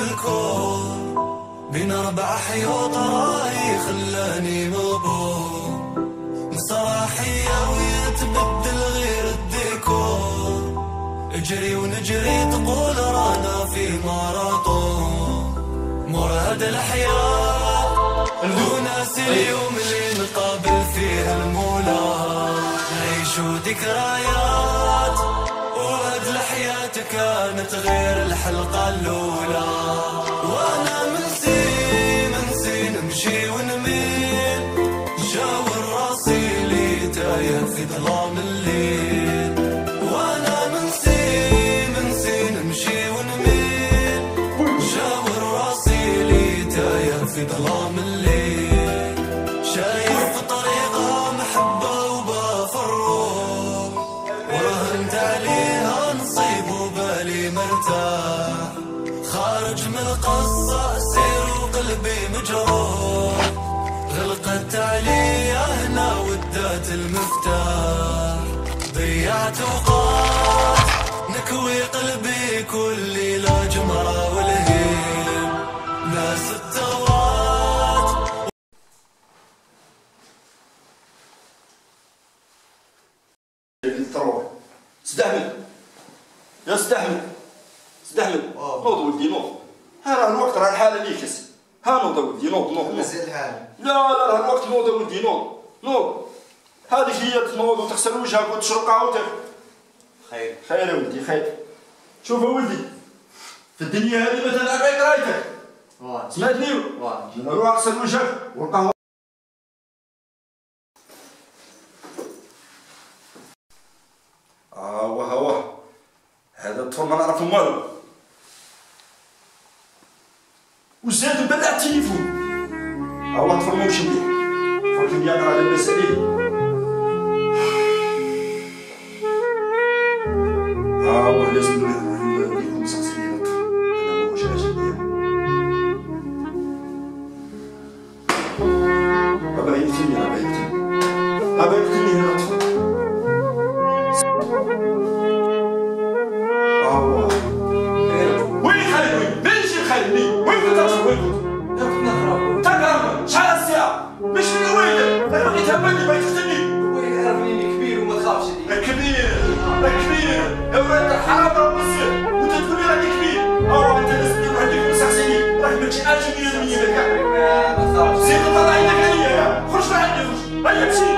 الكون بين 4 حيوط راي خلاني مبهور مسرحية ويتبدل غير الديكور اجري ونجري تقول رانا في ماراطون مر هذا الحياة وناس اليوم اللي نقابل فيه المولى نعيشو ذكريات وهاد الحياة كانت غير الحلقة الأولى وأنا منسي نمشي ونميل جاور راسي لي تايه في ظلام الليل وأنا منسي نمشي ونميل جاور راسي لي تايه في ظلام الليل شايف في طريقها محبة وبفروق ورهنت عليها نصيب وبالي مرتاح خارج من القصة سير وقلبي مجروح غلقت علي هنا ودات المفتاح ضيعت اوقات نكوي قلبي كل ليلة جمرة والهيم ناس التوات تروح استحمل يا استحمل نوض ولدي نوض ها راه الوقت راه الحاله ليكس ها نوض ولدي نوض مازال الحال لا الوقت نوض ولدي نوض هذيك هي تنوض وتغسل وجهك وتشرب قهوتك خير يا ولدي خير شوف يا ولدي في الدنيا هذه ما تنعبيك رايتك سمعتني روح اغسل وجهك والقهوه هو هذا الطفل ما نعرفو والو وزاد بلع التليفون هو الطفل ماهوش مليح ولكن يقرا لاباس عليه هو لازم يكون مسخسي لي الطفل انا ماهوش عاجب ليا بابا يقتلني هذا الطفل وين خالد وين شي خالدني وين كنت تروح تقرب شحال الساعه مش من الويل باغي تهبني باغي تقتلني وين عرفني كبير وما تخافش عليا كبير يا ولاد الحرام راه مسير وانت تقول لي راني كبير انت لازم تروح عندك مسخسيني راك ماشي عاجبني المية ما تخافش زيد طلع يدك عليا خرج عندي خرج هيا مشي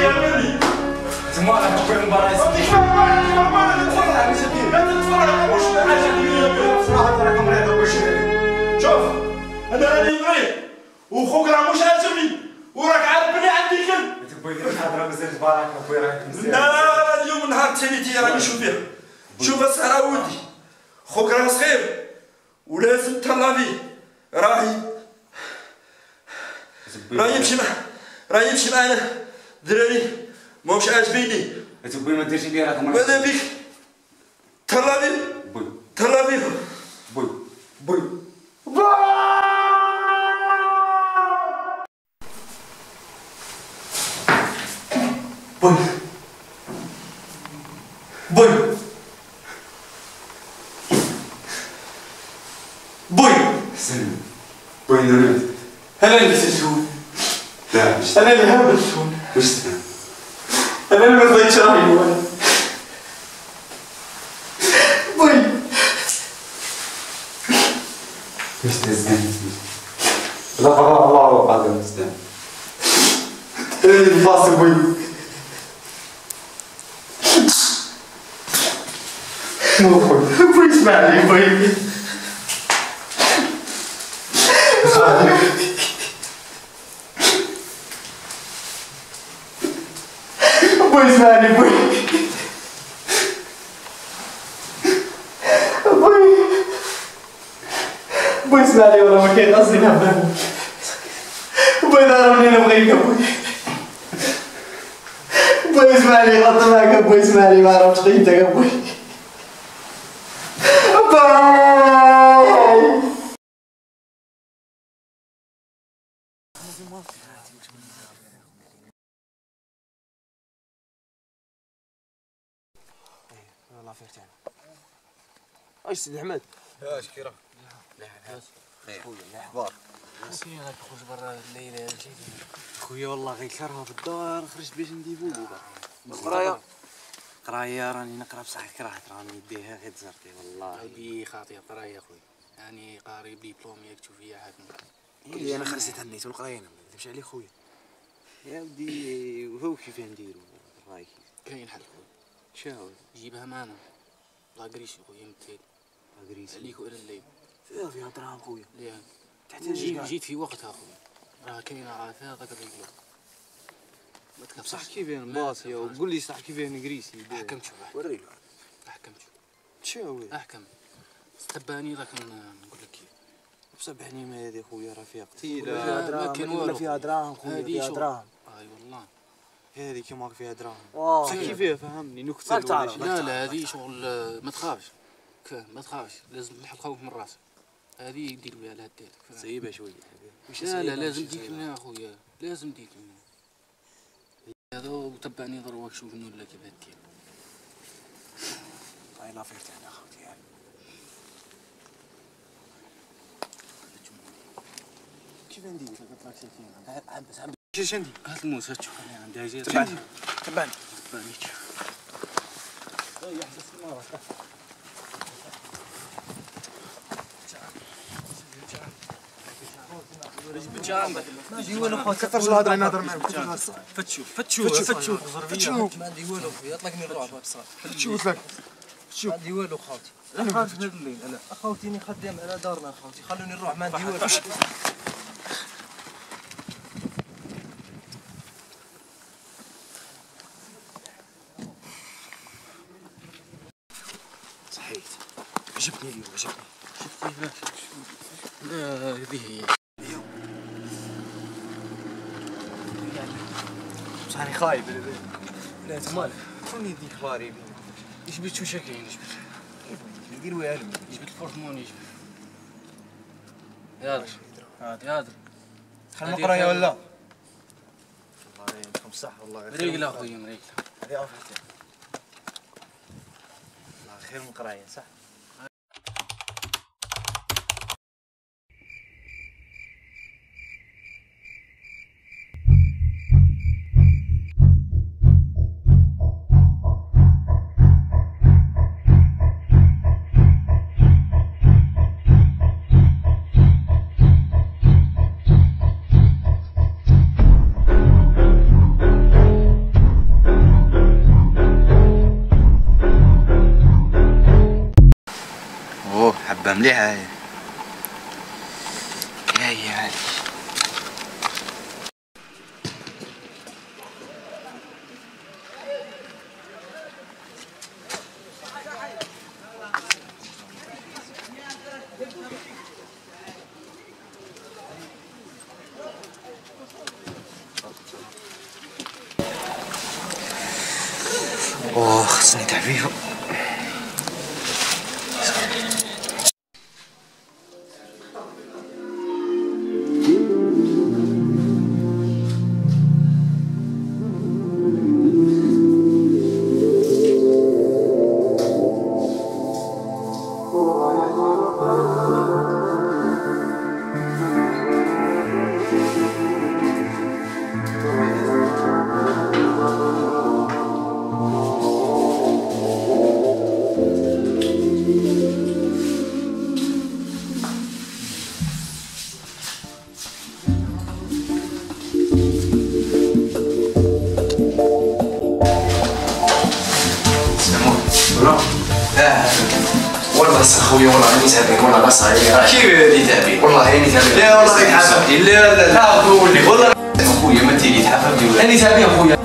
يا ولدي تما راك تقول المباراه شوف انا راني مريض وخوك راه مش عاجبني وراك عارف بلي عندي كلب تبغي الحضره مازال تبارك اخويا راك مزيان لا اليوم النهار الثاني تي راني نشوف فيه شوف السهره ولدي خوك راه صغير ولازم تهلا فيه راه يمشي معنا دراري ماهوش عاجبيني تبغي ما ديرش لي راك ماذا بيك تهلا فيه بوي سلم بوي نريد انا اللي سجون لا انا اللي هبلتون واش انا اللي ما ضيتش راهي بوي واش تزين لا والله الله العظيم تزين انا اللي فاصل بوي بوي اسمعني بوي اسمعني بوي اسمعني والله ما كاين قصدي نهبل بوي ضربني نبغيك بوي اسمعني غلط معاك بوي اسمعني ما عرفتش قيمتك بوي يلا فيرتين اش سيدي احمد؟ اش كي راك؟ خير خويا الاخبار؟ راك خرج برا الليله خويا والله غير كرهه في الدار خرجت باش نديفو القرايه قرايه راني نقرا بصح كرهت راني نديها غير تزرتي والله هادي خاطيه قرايه خويا يعني قاري دبلوم ياك تشوف فيا حاجه إيه انا خرجت هنيت والقرايه ما نكذبش عليك خويا يا ودي وهو كيف نديرو رايك كاين حل خويا شاو جيبها معنا لاكريشي خويا متيل لاكريشي عليك والى الليل فيها دراهم خويا ليه تحتاج جيت في وقتها خويا راه كاينه عافاها هذاك الرجل ما تكفش صح كيفاه باصيه وقول لي صح كيفاه نقريسي احكمت شوف وريلو احكمت تشاوي احكم تباني راك نقول لك كيف بصبح نيمه هذه خويا راه فيها قتيله ما كاين والو فيها دراهم خويا فيها دراهم اي والله هذه كيما فيها دراهم صح كيفاه فهمني نكتل ولا شي لا هذه شغل ما تخافش ما تخافش لازم تنحي الخوف من راسك هذه يدير بها لها الدير صعيبه شويه لا لازم ديك لنا اخويا لازم ديك لنا هذا وتبعني ضروري شوف انه ولا كيف هدير والله لا فيرت انا اخوتي يعني كيف ندير تطلع ساكين بس عم ايش عندي هات الموس هات شوف انا عندي حاجه تبعني تبعني ريح بس المره ما عندي والو خويا كثر الهضره نهضر معاك فتشو ما عندي والو خويا اطلقني الرعب بصراحه شوف لك ما عندي والو خوتي انا خايف هذا الليل انا اخوتيني خدام على دارنا اخوتي خلوني نروح ما عندي والو صحيت عجبني اليوم عجبني لا هذه هي بصح راني خايب لا تمال شنو يديك غريب جبت شو شكاين ندير والو جبت البورتموني ياضر ياضر خلينا نقرايا ولا والله انتم صح والله مريقله اخويا مريقله هذه عرفتها والله خير من قرايه صح حبة مليحة هاي هاي اوه خصني تعفيفه خويا والله راني تابعك والله لا صغير كيف هادي تابعك والله راني تابعك لا والله راني تحفظتي لا لا لا قول لي والله خويا ما تيجي تحفظتي ولا راني تابعك خويا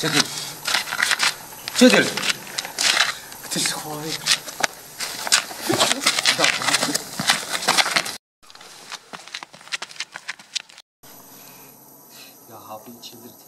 شو درت؟ قتلت خويا. يا حبيبي شو درتي؟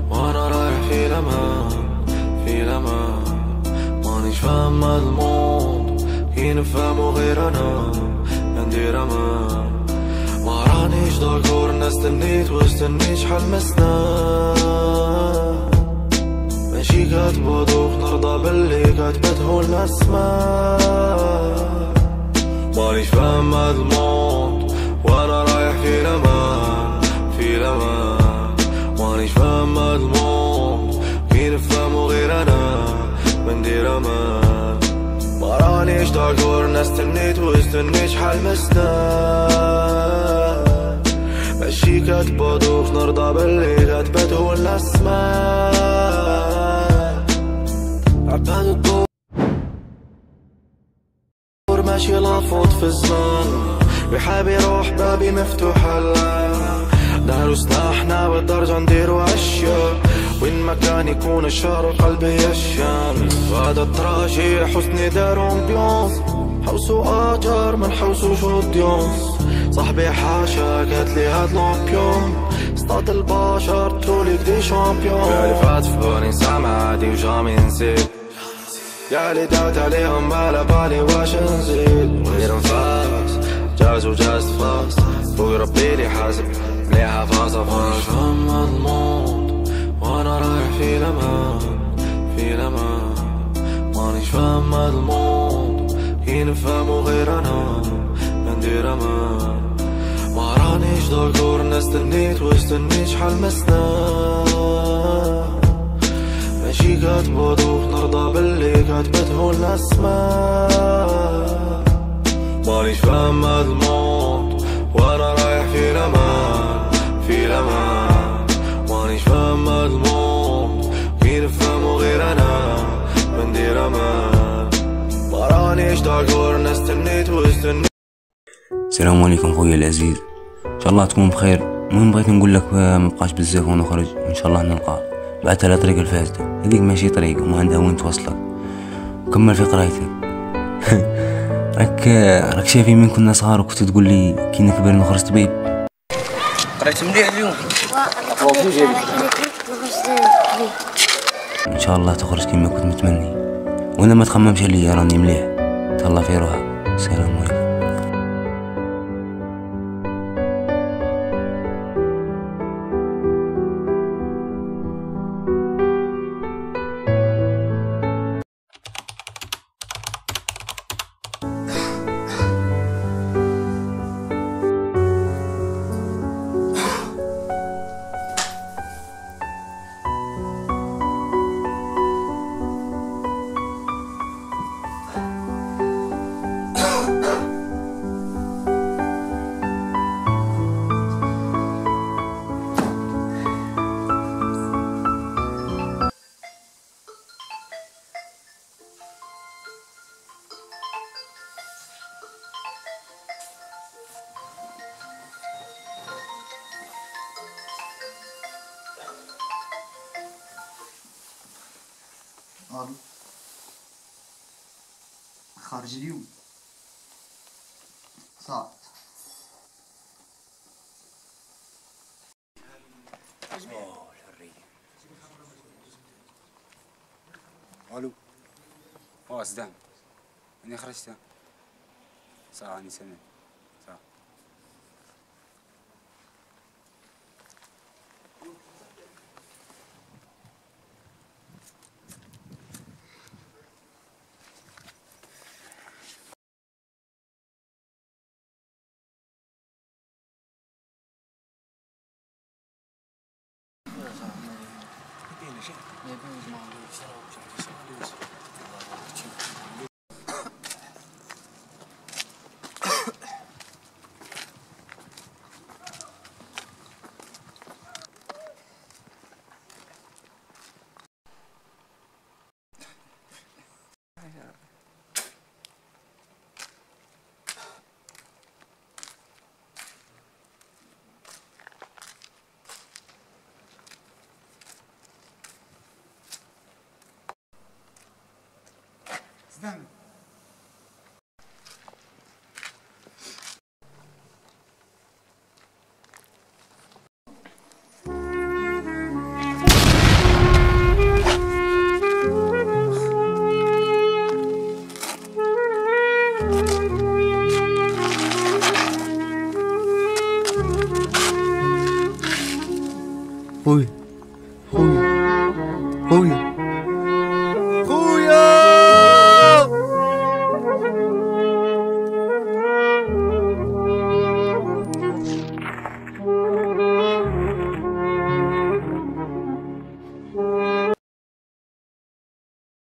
وانا رايح في لما مانيش فاهم الموند كي نفهمو غير انا ندير امان ما رانيش داكور نستنيت واستنيت شحال من سنة ماشي كاتبادوك نرضى باللي كاتبته الاسماء مانيش فاهم الموند وانا رايح في لما مانيش فاهم الموند كي نفهمو غير انا مندير امان ما رانيش داكور نستنيت واستنيت شحال من سنة ماشي كاتبادوك نرضى باللي كاتبته الاسماء عباد الدور ماشي لافوت في الزمان بحاب يروح بابي مفتوح الآن دارو سلاحنا بالدرجة نديرو اشياء وين ما كان يكون الشهر قلبي يشان وهذا التراجي حسني دارو امبيونس حوسو اجر من حوسو شو ديونس صاحبي حاشا قالتلي هاد لومبيون اصطاد البشر توليك دي شامبيون يالي فات في بالي سامع عادي وجامي نزيد يالي دعت عليهم بالا بالي واش نزيد غير نفاس جاز وجاز فاس فوق ربي لي حاسب مليحة فاصة فاصة فهم الموند وانا رايح في لما مانيش فاهم الموند كي نفهمو غير انا ندير امان ما رانيش داكور نستنيت واستنيت شحال من سنة ماشي كاتبادوك نرضى باللي كاتبته الاسماء مانيش فاهم الموند وانا رايح في لما مانيش فاهم الموند كي نفهمو غير انا مندير امان ما رانيش داكور نستنيت واستنيت. السلام عليكم خويا العزيز، ان شاء الله تكون بخير. المهم بغيت نقول لك مبقاش بزاف ونخرج وان شاء الله نلقاك. بعتها على طريق الفاسدة، هذيك ماشي طريق وما عندها وين توصلك. وكمل في قرايتك. راك شايفين من كنا صغار وكنت تقول لي كي نكبر نخرج طبيب. قريت مليح اليوم. ان شاء الله تخرج كيما كنت متمني، وانا ما تخممش عليا راني مليح. تهلا في روحك. السلام عليكم. الو خارج اليوم صح. الو زدان اني خرجت صح راني سامع صح. زدان خويا